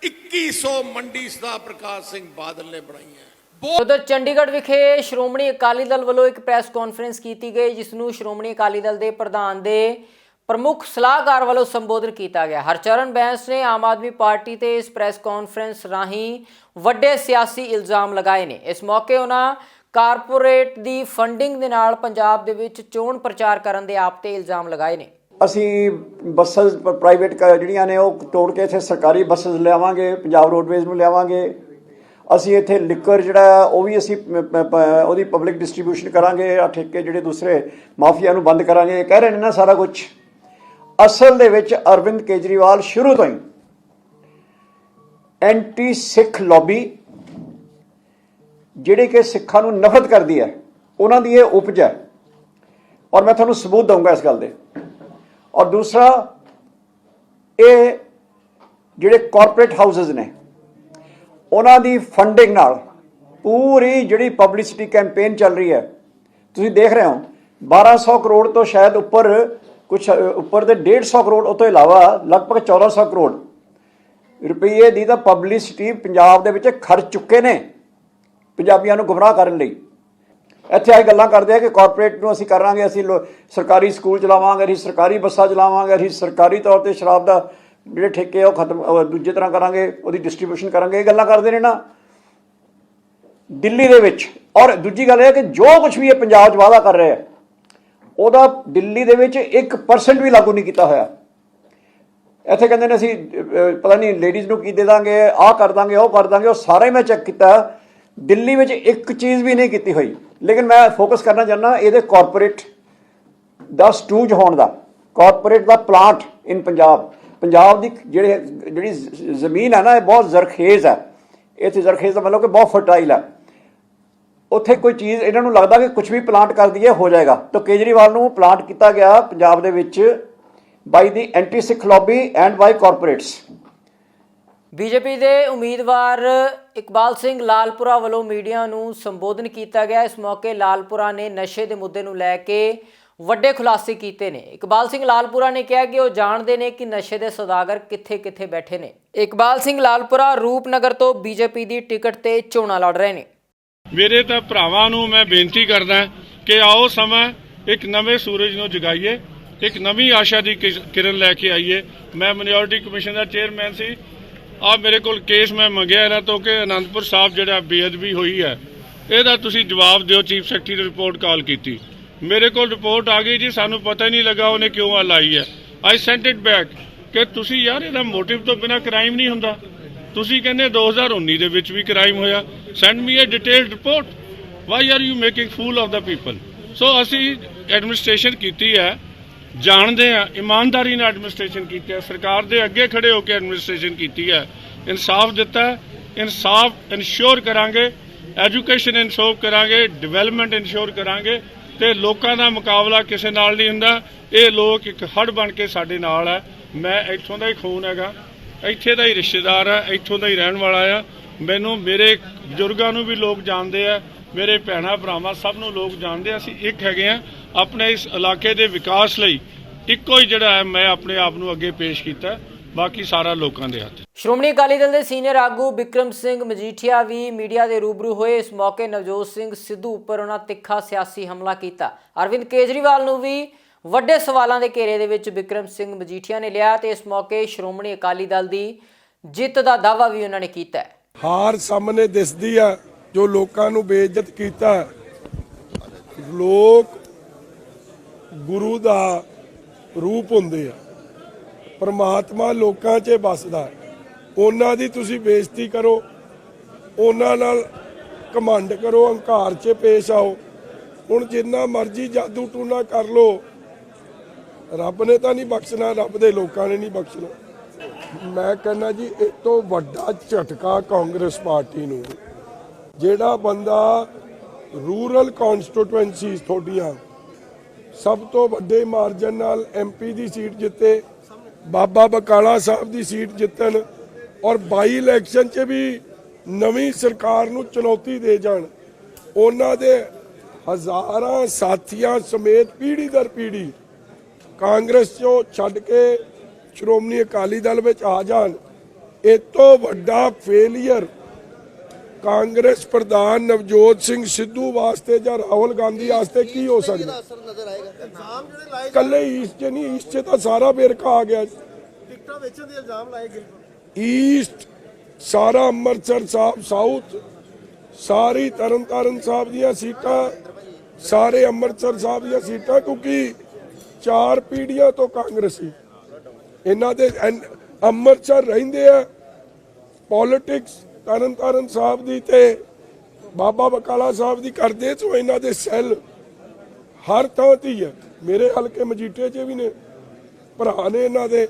2100 ਮੰਡੀ ਸਰਦਾਰ ਪ੍ਰਕਾਸ਼ ਸਿੰਘ ਬਾਦਲ ਨੇ ਬਣਾਈਆਂ। ਉਧਰ ਚੰਡੀਗੜ੍ਹ ਵਿਖੇ ਸ਼੍ਰੋਮਣੀ ਅਕਾਲੀ ਦਲ ਵੱਲੋਂ ਇੱਕ ਪ੍ਰੈਸ ਕਾਨਫਰੰਸ ਕੀਤੀ ਗਈ, ਜਿਸ ਨੂੰ ਸ਼੍ਰੋਮਣੀ ਅਕਾਲੀ ਦਲ ਦੇ ਪ੍ਰਧਾਨ ਦੇ ਪ੍ਰਮੁੱਖ ਸਲਾਹਕਾਰ ਵੱਲੋਂ ਸੰਬੋਧਨ ਕੀਤਾ ਗਿਆ। ਹਰਚਰਨ ਬੈਂਸ ਨੇ ਆਮ ਆਦਮੀ ਪਾਰਟੀ ਤੇ ਇਸ ਪ੍ਰੈਸ ਕਾਨਫਰੰਸ ਰਾਹੀਂ ਵੱਡੇ ਸਿਆਸੀ ਇਲਜ਼ਾਮ ਲਗਾਏ ਨੇ। ਇਸ ਮੌਕੇ ਉਹਨਾਂ ਕਾਰਪੋਰੇਟ ਦੀ ਫੰਡਿੰਗ ਦੇ ਨਾਲ ਪੰਜਾਬ ਦੇ ਵਿੱਚ ਚੋਣ ਪ੍ਰਚਾਰ ਕਰਨ ਦੇ ਆਪ ਤੇ ਇਲਜ਼ਾਮ ਲਗਾਏ ਨੇ। ਅਸੀਂ ਬੱਸਾਂ ਪ੍ਰਾਈਵੇਟ ਜਿਹੜੀਆਂ ਨੇ ਉਹ ਤੋੜ ਕੇ ਇੱਥੇ ਸਰਕਾਰੀ ਬੱਸਾਂ ਲਿਆਵਾਂਗੇ, ਪੰਜਾਬ ਰੋਡਵੇਜ਼ ਨੂੰ ਲਿਆਵਾਂਗੇ। ਅਸੀਂ ਇੱਥੇ ਲਿਕਰ ਜਿਹੜਾ ਉਹ ਵੀ ਅਸੀਂ ਉਹਦੀ ਪਬਲਿਕ ਡਿਸਟ੍ਰੀਬਿਊਸ਼ਨ ਕਰਾਂਗੇ। ਆ ਠੇਕੇ ਜਿਹੜੇ ਦੂਸਰੇ ਮਾਫੀਆ ਨੂੰ ਬੰਦ ਕਰਾਂਗੇ। ਕਹਿ ਰਹੇ ਨੇ ਨਾ ਸਾਰਾ ਕੁਝ। ਅਸਲ ਦੇ ਵਿੱਚ ਅਰਵਿੰਦ ਕੇਜਰੀਵਾਲ ਸ਼ੁਰੂ ਤੋਂ ਹੀ ਐਂਟੀ ਸਿੱਖ ਲੌਬੀ, ਜਿਹੜੀ ਕਿ ਸਿੱਖਾਂ ਨੂੰ ਨਫ਼ਰਤ ਕਰਦੀ ਹੈ, ਉਹਨਾਂ ਦੀ ਇਹ ਉਪਜ ਹੈ। ਔਰ ਮੈਂ ਤੁਹਾਨੂੰ ਸਬੂਤ ਦਊਂਗਾ ਇਸ ਗੱਲ ਦੇ। ਔਰ ਦੂਸਰਾ, ਇਹ ਜਿਹੜੇ ਕਾਰਪੋਰੇਟ ਹਾਊਸਸ ਨੇ ਉਹਨਾਂ ਦੀ ਫੰਡਿੰਗ ਨਾਲ ਪੂਰੀ ਜਿਹੜੀ ਪਬਲਿਸਿਟੀ ਕੈਂਪੇਨ ਚੱਲ ਰਹੀ ਹੈ, ਤੁਸੀਂ ਦੇਖ ਰਹੇ ਹੋ 1200 ਕਰੋੜ ਤੋਂ ਸ਼ਾਇਦ ਉੱਪਰ, ਕੁਛ ਉੱਪਰ ਦੇ 150 ਕਰੋੜ ਉਹ ਤੋਂ ਇਲਾਵਾ ਲਗਭਗ 1400 ਕਰੋੜ ਰੁਪਈਏ ਦੀ ਤਾਂ ਪਬਲਿਸਿਟੀ ਪੰਜਾਬ ਦੇ ਵਿੱਚ ਖਰਚ ਚੁੱਕੇ ਨੇ ਪੰਜਾਬੀਆਂ ਨੂੰ ਗੁੰਮਰਾਹ ਕਰਨ ਲਈ। ਇੱਥੇ ਆ ਗੱਲਾਂ ਕਰਦੇ ਆ ਕਿ ਕਾਰਪੋਰੇਟ ਨੂੰ ਅਸੀਂ ਕਰਾਂਗੇ, ਅਸੀਂ ਸਰਕਾਰੀ ਸਕੂਲ ਚਲਾਵਾਂਗੇ, ਅਸੀਂ ਸਰਕਾਰੀ ਬੱਸਾਂ ਚਲਾਵਾਂਗੇ, ਅਸੀਂ ਸਰਕਾਰੀ ਤੌਰ 'ਤੇ ਸ਼ਰਾਬ ਦਾ ਜਿਹੜੇ ਠੇਕੇ ਉਹ ਖਤਮ ਦੂਜੇ ਤਰ੍ਹਾਂ ਕਰਾਂਗੇ, ਉਹਦੀ ਡਿਸਟਰੀਬਿਊਸ਼ਨ ਕਰਾਂਗੇ। ਇਹ ਗੱਲਾਂ ਕਰਦੇ ਨੇ ਨਾ ਦਿੱਲੀ ਦੇ ਵਿੱਚ। ਔਰ ਦੂਜੀ ਗੱਲ ਇਹ ਹੈ ਕਿ ਜੋ ਕੁਛ ਵੀ ਇਹ ਪੰਜਾਬ 'ਚ ਵਾਅਦਾ ਕਰ ਰਿਹਾ ਹੈ ਉਹਦਾ ਦਿੱਲੀ ਦੇ ਵਿੱਚ 1% ਵੀ ਲਾਗੂ ਨਹੀਂ ਕੀਤਾ ਹੋਇਆ। ਇੱਥੇ ਕਹਿੰਦੇ ਨੇ ਅਸੀਂ ਪਤਾ ਨਹੀਂ ਲੇਡੀਜ਼ ਨੂੰ ਕੀ ਦੇ ਦਾਂਗੇ, ਆਹ ਕਰ ਦਾਂਗੇ, ਉਹ ਕਰ ਦਾਂਗੇ। ਉਹ ਸਾਰਾ ਹੀ ਮੈਂ ਚੈੱਕ ਕੀਤਾ, ਦਿੱਲੀ ਵਿੱਚ ਇੱਕ ਚੀਜ਼ ਵੀ ਨਹੀਂ ਕੀਤੀ ਹੋਈ। ਲੇਕਿਨ ਮੈਂ ਫੋਕਸ ਕਰਨਾ ਚਾਹੁੰਦਾ ਇਹਦੇ ਕਾਰਪੋਰੇਟ ਦਾ ਸਟੂਜ ਹੋਣ ਦਾ, ਕਾਰਪੋਰੇਟ ਦਾ ਪਲਾਂਟ ਇਨ ਪੰਜਾਬ। ਪੰਜਾਬ ਦੀ ਜਿਹੜੀ ਜ਼ਮੀਨ ਹੈ ਨਾ, ਇਹ ਬਹੁਤ ਜ਼ਰਖੇਜ਼ ਹੈ। ਇੱਥੇ ਜ਼ਰਖੇਜ਼ ਦਾ ਮਤਲਬ ਕਿ ਬਹੁਤ ਫਰਟਾਈਲ ਹੈ। ਉੱਥੇ ਕੋਈ ਚੀਜ਼ ਇਹਨਾਂ ਨੂੰ ਲੱਗਦਾ ਕਿ ਕੁਝ ਵੀ ਪਲਾਂਟ ਕਰ ਦਈਏ ਹੋ ਜਾਏਗਾ। ਤਾਂ ਕੇਜਰੀਵਾਲ ਨੂੰ ਪਲਾਂਟ ਕੀਤਾ ਗਿਆ ਪੰਜਾਬ ਦੇ ਵਿੱਚ by the anti Sikh lobby and by corporates. BJP ਦੇ ਉਮੀਦਵਾਰ ਇਕਬਾਲ ਸਿੰਘ ਲਾਲਪੁਰਾ ਵੱਲੋਂ ਮੀਡੀਆ ਨੂੰ ਸੰਬੋਧਨ ਕੀਤਾ ਗਿਆ। ਇਸ ਮੌਕੇ ਲਾਲਪੁਰਾ ਨੇ ਨਸ਼ੇ ਦੇ ਮੁੱਦੇ ਨੂੰ ਲੈ ਕੇ ਵੱਡੇ ਖੁਲਾਸੇ ਕੀਤੇ ਨੇ। ਇਕਬਾਲ ਸਿੰਘ ਲਾਲਪੁਰਾ ਨੇ ਕਿਹਾ ਕਿ ਉਹ ਜਾਣਦੇ ਨੇ ਕਿ ਨਸ਼ੇ ਦੇ ਸੌਦਾਗਰ ਕਿੱਥੇ-ਕਿੱਥੇ ਬੈਠੇ ਨੇ। ਇਕਬਾਲ ਸਿੰਘ ਲਾਲਪੁਰਾ ਰੂਪਨਗਰ ਤੋਂ ਬੀਜੇਪੀ ਦੀ ਟਿਕਟ ਤੇ ਚੋਣਾਂ ਲੜ ਰਹੇ ਨੇ। ਮੇਰੇ ਤਾਂ ਭਰਾਵਾਂ ਨੂੰ ਮੈਂ ਬੇਨਤੀ ਕਰਦਾ ਕਿ ਆਓ ਸਮਾਂ ਇੱਕ ਨਵੇਂ ਸੂਰਜ ਨੂੰ ਜਗਾਈਏ, ਇੱਕ ਨਵੀਂ ਆਸ਼ਾ ਦੀ ਕਿਰਨ ਲੈ ਕੇ ਆਈਏ। ਮੈਂ ਮਾਈਨੋਰਟੀ ਕਮਿਸ਼ਨ ਦਾ ਚੇਅਰਮੈਨ ਸੀ। ਆ ਮੇਰੇ ਕੋਲ ਕੇਸ ਮੈਂ ਮੰਗਿਆ ਇਹਨਾਂ ਤੋਂ ਕਿ ਅਨੰਦਪੁਰ ਸਾਹਿਬ ਜਿਹੜਾ ਬੇਅਦਬੀ ਹੋਈ ਹੈ ਇਹਦਾ ਤੁਸੀਂ ਜਵਾਬ ਦਿਓ। ਚੀਫ ਸੈਕਟਰੀ ਨੇ ਰਿਪੋਰਟ ਕਾਲ ਕੀਤੀ, ਮੇਰੇ ਕੋਲ ਰਿਪੋਰਟ ਆ ਗਈ ਜੀ, ਸਾਨੂੰ ਪਤਾ ਨਹੀਂ ਲੱਗਾ ਉਹਨੇ ਕਿਉਂ ਲਾਈ ਹੈ। ਆਈ ਸੈਂਟ ਇਟ ਬੈਕ ਕਿ ਤੁਸੀਂ ਯਾਰ ਇਹਦਾ ਮੋਟਿਵ ਤੋਂ ਬਿਨਾਂ ਕ੍ਰਾਈਮ ਨਹੀਂ ਹੁੰਦਾ। ਤੁਸੀਂ ਕਹਿੰਦੇ 2019 ਦੇ ਵਿੱਚ ਵੀ ਕ੍ਰਾਈਮ ਹੋਇਆ। Send me a detailed report. Why are you making fool of the people. So ਅਸੀਂ ਐਡਮਿਨਿਸਟ੍ਰੇਸ਼ਨ ਕੀਤੀ ਹੈ, ਜਾਣਦੇ ਆ, ਇਮਾਨਦਾਰੀ ਨਾਲ ਐਡਮਿਨਿਸਟ੍ਰੇਸ਼ਨ ਕੀਤੀ ਹੈ, ਸਰਕਾਰ ਦੇ ਅੱਗੇ ਖੜੇ ਹੋ ਕੇ ਐਡਮਿਨਿਸਟ੍ਰੇਸ਼ਨ ਕੀਤੀ ਹੈ, ਇਨਸਾਫ ਦਿੱਤਾ, ਇਨਸਾਫ ਇਨਸ਼ੋਰ ਕਰਾਂਗੇ, ਐਜੂਕੇਸ਼ਨ ਇਨਸ਼ੋਰ ਕਰਾਂਗੇ, ਡਿਵੈਲਪਮੈਂਟ ਇਨਸ਼ੋਰ ਕਰਾਂਗੇ ਤੇ ਲੋਕਾਂ ਦਾ ਮੁਕਾਬਲਾ ਕਿਸੇ ਨਾਲ ਨਹੀਂ ਹੁੰਦਾ। ਇਹ ਲੋਕ ਇੱਕ ਹੜ ਬਣ ਕੇ ਸਾਡੇ ਨਾਲ ਹੈ। ਮੈਂ ਇੱਥੋਂ ਦਾ ਹੀ ਖੂਨ ਹੈਗਾ, ਇੱਥੇ ਦਾ ਹੀ ਰਿਸ਼ਤੇਦਾਰ ਹੈ, ਇੱਥੋਂ ਦਾ ਹੀ ਰਹਿਣ ਵਾਲਾ ਆ। ਮੈਨੂੰ ਮੇਰੇ ਬਜ਼ੁਰਗਾਂ ਨੂੰ ਵੀ ਲੋਕ ਜਾਣਦੇ ਆ, ਮੇਰੇ ਭੈਣਾਂ ਭਰਾਵਾਂ ਸਭ ਨੂੰ ਲੋਕ ਜਾਣਦੇ ਆ। ਅਸੀਂ ਇੱਕ ਹੈਗੇ ਆ। ਆਪਣੇ ਇਸ ਇਲਾਕੇ ਦੇ ਵਿਕਾਸ ਲਈ ਇੱਕੋ ਹੀ ਜਿਹੜਾ ਹੈ ਮੈਂ ਆਪਣੇ ਆਪ ਨੂੰ ਅੱਗੇ ਪੇਸ਼ ਕੀਤਾ, ਬਾਕੀ ਸਾਰਾ ਲੋਕਾਂ ਦੇ ਹੱਥ। ਸ਼੍ਰੋਮਣੀ ਅਕਾਲੀ ਦਲ ਦੇ ਸੀਨੀਅਰ ਆਗੂ ਬਿਕਰਮ ਸਿੰਘ ਮਜੀਠੀਆ ਵੀ ਮੀਡੀਆ ਦੇ ਰੂਬਰੂ ਹੋਏ। ਇਸ ਮੌਕੇ ਨਵਜੋਤ ਸਿੰਘ ਸਿੱਧੂ ਉੱਪਰ ਉਹਨਾਂ ਤਿੱਖਾ ਸਿਆਸੀ ਹਮਲਾ ਕੀਤਾ। ਅਰਵਿੰਦ ਕੇਜਰੀਵਾਲ ਨੂੰ ਵੀ ਵੱਡੇ ਸਵਾਲਾਂ ਦੇ ਘੇਰੇ ਦੇ ਵਿੱਚ ਬਿਕਰਮ ਸਿੰਘ ਮਜੀਠੀਆ ਨੇ ਲਿਆ ਤੇ ਇਸ ਮੌਕੇ ਸ਼੍ਰੋਮਣੀ ਅਕਾਲੀ ਦਲ ਦੀ ਜਿੱਤ ਦਾ ਦਾਅਵਾ ਵੀ ਉਹਨਾਂ ਨੇ ਕੀਤਾ। ਹਾਰ ਸਾਹਮਣੇ ਦਿਸਦੀ ਆ, ਜੋ ਲੋਕਾਂ ਨੂੰ ਬੇਇੱਜ਼ਤ ਕੀਤਾ। ਲੋਕ ਗੁਰੂ ਦਾ ਰੂਪ ਹੁੰਦੇ ਆ, ਪਰਮਾਤਮਾ ਲੋਕਾਂ 'ਚ ਵੱਸਦਾ। ਉਹਨਾਂ ਦੀ ਤੁਸੀਂ ਬੇਇੱਜ਼ਤੀ ਕਰੋ, ਉਹਨਾਂ ਨਾਲ ਘਮੰਡ ਕਰੋ, ਹੰਕਾਰ 'ਚ ਪੇਸ਼ ਆਓ। ਹੁਣ ਜਿੰਨਾ ਮਰਜ਼ੀ ਜਾਦੂ ਟੂਣਾ ਕਰ ਲੋ, ਰੱਬ ਨੇ ਤਾਂ ਨਹੀਂ ਬਖਸ਼ਣਾ, ਰੱਬ ਦੇ ਲੋਕਾਂ ਨੇ ਨਹੀਂ ਬਖਸ਼ਣਾ। ਮੈਂ ਕਹਿੰਦਾ ਜੀ ਇਹ ਤੋਂ ਵੱਡਾ ਝਟਕਾ ਕਾਂਗਰਸ ਪਾਰਟੀ ਨੂੰ, ਜਿਹੜਾ ਬੰਦਾ ਰੂਰਲ ਕਨਸਟੀਟੂਐਂਸੀਜ਼ ਤੁਹਾਡੀਆਂ ਸਭ ਤੋਂ ਵੱਡੇ ਮਾਰਜਨ ਨਾਲ ਐਮਪੀ ਦੀ ਸੀਟ ਜਿੱਤੇ, ਬਾਬਾ ਬਕਾਲਾ ਸਾਹਿਬ ਦੀ ਸੀਟ ਜਿੱਤਣ ਔਰ ਬਾਈ ਇਲੈਕਸ਼ਨ 'ਚ ਵੀ ਨਵੀਂ ਸਰਕਾਰ ਨੂੰ ਚੁਣੌਤੀ ਦੇ ਜਾਣ। ਉਹਨਾਂ ਦੇ ਹਜ਼ਾਰਾਂ ਸਾਥੀਆਂ ਸਮੇਤ ਪੀੜ੍ਹੀ ਦਰ ਪੀੜ੍ਹੀ ਕਾਂਗਰਸ 'ਚੋਂ ਛੱਡ ਕੇ ਸ਼੍ਰੋਮਣੀ ਅਕਾਲੀ ਦਲ ਵਿੱਚ ਆ ਜਾਣ। ਇਹ ਤੋਂ ਵੱਡਾ ਫੇਲੀਅਰ ਕਾਂਗਰਸ ਪ੍ਰਧਾਨ ਨਵਜੋਤ ਸਿੰਘ ਸਿੱਧੂ ਵਾਸਤੇ ਜਾਂ ਰਾਹੁਲ ਗਾਂਧੀ ਵਾਸਤੇ ਕੀ ਹੋ ਸਕਦਾ? ਕੱਲੇ ਈਸਟ 'ਚ ਨਹੀਂ, ਈਸਟ 'ਚ ਤਾਂ ਸਾਰਾ ਵੇਰਕਾ ਆ ਗਿਆ। ਟਿਕਟਾਂ ਵੇਚਣ ਦੇ ਇਲਜ਼ਾਮ ਲਾਏ ਗਏ। ਈਸਟ ਸਾਰਾ ਅੰਮ੍ਰਿਤਸਰ ਸਾਹਿਬ, ਸਾਊਥ ਸਾਰੀ ਤਰਨਤਾਰਨ ਸਾਹਿਬ ਦੀਆਂ ਸੀਟਾਂ, ਸਾਰੇ ਅੰਮ੍ਰਿਤਸਰ ਸਾਹਿਬ ਦੀਆਂ ਸੀਟਾਂ, ਕਿਉਂਕਿ 4 ਪੀੜ੍ਹੀਆਂ ਤੋਂ ਕਾਂਗਰਸੀ ਇਹਨਾਂ ਦੇ ਅੰਮ੍ਰਿਤਸਰ ਰਹਿੰਦੇ ਆ। ਪੋਲਿਟਿਕਸ ਤਰਨਤਾਰਨ ਸਾਹਿਬ ਦੀ ਤੇ ਬਾਬਾ ਬਕਾਲਾ ਸਾਹਿਬ ਦੀ ਕਰਦੇ, ਸੋ ਇਹਨਾਂ ਦੇ ਸੈੱਲ ਹਰ ਥਾਂ ਤੇ ਹੀ ਹੈ। ਮੇਰੇ ਹਲਕੇ ਮਜੀਠੇ 'ਚ ਵੀ ਨੇ, ਭਰਾ ਨੇ ਇਹਨਾਂ ਦੇ।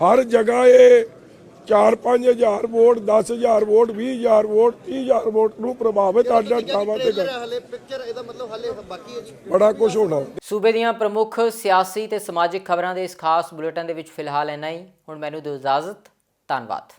ਹਰ ਜਗ੍ਹਾ ਇਹ 4-5 ਹਜ਼ਾਰ ਵੋਟ, 10,000 ਵੋਟ, 20,000 ਵੋਟ, 30,000 ਵੋਟ ਨੂੰ ਪ੍ਰਭਾਵਿਤ ਅੱਡ ਥਾਵਾਂ ਤੇ ਬੜਾ ਕੁਝ ਹੋਣਾ। ਸੂਬੇ ਦੀਆਂ ਪ੍ਰਮੁੱਖ ਸਿਆਸੀ ਤੇ ਸਮਾਜਿਕ ਖਬਰਾਂ ਦੇ ਇਸ ਖਾਸ ਬੁਲੇਟਿਨ ਦੇ ਵਿੱਚ ਫਿਲਹਾਲ ਇੰਨਾ ਹੀ। ਹੁਣ ਮੈਨੂੰ ਦਿਓ ਇਜਾਜ਼ਤ। ਧੰਨਵਾਦ।